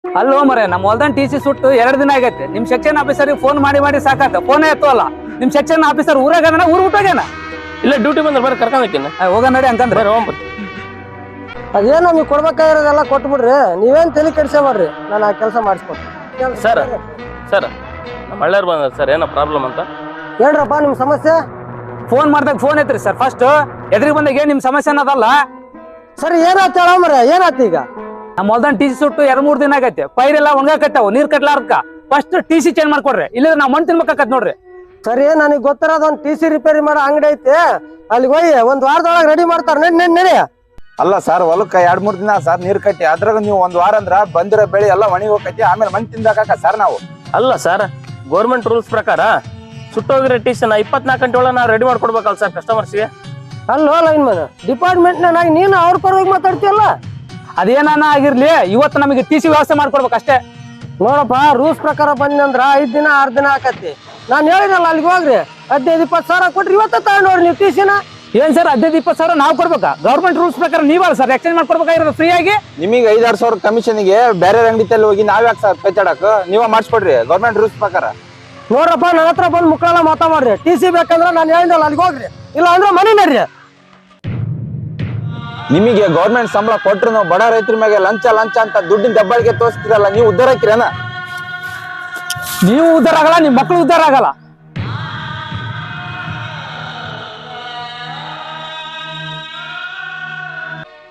ಅಲ್ಲೋ ಮರೆ ನಮ್ಮ ಹೊಲ್ದನ್ ಟಿ ಸಿ ಸುಟ್ಟು 2 ದಿನ ಆಗೈತೆ. ನಿಮ್ ಸೆಕ್ಷನ್ ಆಫೀಸರ್ಗೆ ಫೋನ್ ಮಾಡಿ ಸಾಕಾತ. ಫೋನೇ ಎತ್ತುವಲ್ಲ. ನಿಮ್ ಸೆಕ್ಷನ್ ಆಫೀಸರ್ ಊರಾಗನ ಊರ್ ಬಿಟ್ಟೋಗ್ಯಾನ. ಇಲ್ಲ ಡ್ಯೂಟಿ ಬಂದ್ರೆ ಬರ್ರಿ ಕರ್ಕೊಂಡೋಕಿನ ಹೋಗ ನಡಿ ಅಂತಂದ್ರೆ ಅದೇನ್ ನಮಗೆ ಕೊಡ್ಬೇಕಾಗಿರೋದೆಲ್ಲ ಕೊಟ್ಬಿಡ್ರಿ. ನೀವೇನ್ ತಲೆ ಕೆಡ್ಸಬೇಡ್ರಿ, ನಾನು ಆ ಕೆಲಸ ಮಾಡಿಸ್ಕೊಡ್ತೀನಿ. ಸರ್ ನಮ್ಮ ಹಳ್ಳ್ಯಾರು ಬಂದ ಸರ್, ಏನೋ ಪ್ರಾಬ್ಲಮ್ ಅಂತ. ಹೇಳ್ರಪ್ಪ ನಿಮ್ ಸಮಸ್ಯೆ. ಫೋನ್ ಮಾಡ್ದಾಗ ಫೋನ್ ಐತ್ರಿ ಸರ್. ಫಸ್ಟ್ ಎದ್ರಿಗೆ ಬಂದಾಗ ಏನ್ ನಿಮ್ ಸಮಸ್ಯೆ ಅನ್ನೋದಲ್ಲ. ಸರಿ ಏನಾಯ್ತು ಹೇಳ ಮರ, ಏನಾಯ್ತು ಈಗ? ನಮ್ಮ ಹೊಲ್ದನ್ ಟಿ ಸಿ ಸುಟ್ಟು 2-3 ದಿನ ಆಗೈತೆ. ಪೈರೆಲ್ಲ ಒಣಗಾಕತ್ತಾವ, ನೀರ್ ಕಟ್ಲಾರ್ದಕ್ಕ. ಫಸ್ಟ್ ಟಿ ಸಿ ಚೇಂಜ್ ಮಾಡ್ಕೊಡ್ರಿ, ಇಲ್ಲದ್ರೆ ನಾವ್ ಮಣ್ಣು ತಿನ್ಬೇಕಾಕತ್ ನೋಡ್ರಿ. ಸರಿ, ನನಗೆ ಗೊತ್ತಿರೋದು ಒಂದು ಟಿ ಸಿ ರಿಪೇರಿ ಮಾಡೋ ಅಂಗಡಿ ಐತೆ, ಅಲ್ಲಿಗೆ ಹೋಗಿ 1 ವಾರದೊಳಗೆ ರೆಡಿ ಮಾಡ್ತಾರೆ. ನಡಿ. ಅಲ್ಲ ಸರ್, ಹೊಲಕ್ಕ 2-3 ದಿನ ಸರ್ ನೀರ್ ಕಟ್ಟಿ, ಅದ್ರಾಗ ನೀವು 1 ವಾರ ಅಂದ್ರ ಬಂದಿರೋ ಬೆಳೆ ಎಲ್ಲ ಒಣಗಿ ಹೋಗೈತಿ. ಆಮೇಲೆ ಮಣ್ಣು ತಿಂದಾಕ ಸರ್ ನಾವು. ಅಲ್ಲ ಸರ್, ಗೌರ್ಮೆಂಟ್ ರೂಲ್ಸ್ ಪ್ರಕಾರ ಸುಟ್ಟೋಗಿರೋ ಟಿ ಸಿ 24 ಗಂಟೆ ಒಳಗೆ ನಾವು ರೆಡಿ ಮಾಡ್ಕೊಡ್ಬೇಕಲ್ಲ ಸರ್ ಕಸ್ಟಮರ್ಸ್ಗೆ. ಅಲ್ಲೋ ಲೈನ್ ಮನ ಡಿಪಾರ್ಟ್ಮೆಂಟ್ನಾಗ ನೀನು ಅವ್ರ ಪರವಾಗಿ ಮಾತಾಡ್ತೀಯಲ್ಲ. ಅದೇನಾನ ಆಗಿರ್ಲಿ, ಇವತ್ತು ನಮಗೆ ಟಿ ಸಿ ವ್ಯವಸ್ಥೆ ಮಾಡ್ಕೊಡ್ಬೇಕು ಅಷ್ಟೇ. ನೋಡಪ್ಪ, ರೂಲ್ಸ್ ಪ್ರಕಾರ ಬಂದಂದ್ರ 5 ದಿನ 6 ದಿನ ಆಕತಿ. ನಾನು ಹೇಳಿದಲ್ಲ ಅಲ್ಲಿಗೆ ಹೋಗ್ರಿ, 15-20 ಸಾವಿರ ಕೊಟ್ರಿ ಇವತ್ತ ತಗೊಂಡೋಡ್ರಿ ನೀವು ಟಿ ಸಿನ. ಏನ್ ಸರ್ 15-20 ಸಾವಿರ ನಾವು ಕೊಡ್ಬೇಕಾ? ಗೌರ್ಮೆಂಟ್ ರೂಲ್ಸ್ ಪ್ರಕಾರ ನೀವಲ್ಲ ಸರ್ ಎಕ್ಸ್ಚೇಂಜ್ ಮಾಡ್ಕೊಡ್ಬೇಕಾಗಿರೋದು ಫ್ರೀ ಆಗಿ. ನಿಮಗೆ 5-6 ಸಾವಿರ ಕಮಿಷನ್ಗೆ ಬೇರೆ ಅಂಗಡಿ ಹೋಗಿ ನಾವ್ಯಾಕೆ ಸರ್ ಕಚ್ಚಾಡಕ್? ನೀವ ಮಾಡಿಸ್ಕೊಡ್ರಿ ಗೌರ್ಮೆಂಟ್ ರೂಲ್ಸ್ ಪ್ರಕಾರ. ನೋಡ್ರಪ್ಪ, ನನ್ನ ಹತ್ರ ಬಂದು ಮುಕ್ಕಳೆಲ್ಲ ಮಾತಾಡ್ರಿ. ಟಿ ಸಿ ಬೇಕಂದ್ರೆ ನಾನು ಹೇಳಿದಲ್ಲ ಅಲ್ಲಿಗೆ ಹೋಗ್ರಿ, ಇಲ್ಲ ಅಂದ್ರೆ ಮನೆ ನಡ್ರಿ. ನಿಮಗೆ ಗೌರ್ಮೆಂಟ್ ಸಂಬಳ ಕೊಟ್ರು ನಾವು ಬಡ ರೈತರ ಮೇಲೆ ಲಂಚ ಅಂತ ದುಡ್ಡಿನ ದಬ್ಬಾಳಿಕೆ ತೋರಿಸ್ತಿರಲ್ಲ, ನೀವು ಉದ್ದಾರ ಹಾಕಿರೇನ? ನೀವು ಉದ್ದಾರ ಆಗಲ್ಲ, ನಿಮ್ ಮಕ್ಳು ಉದ್ದಾರ ಆಗಲ್ಲ.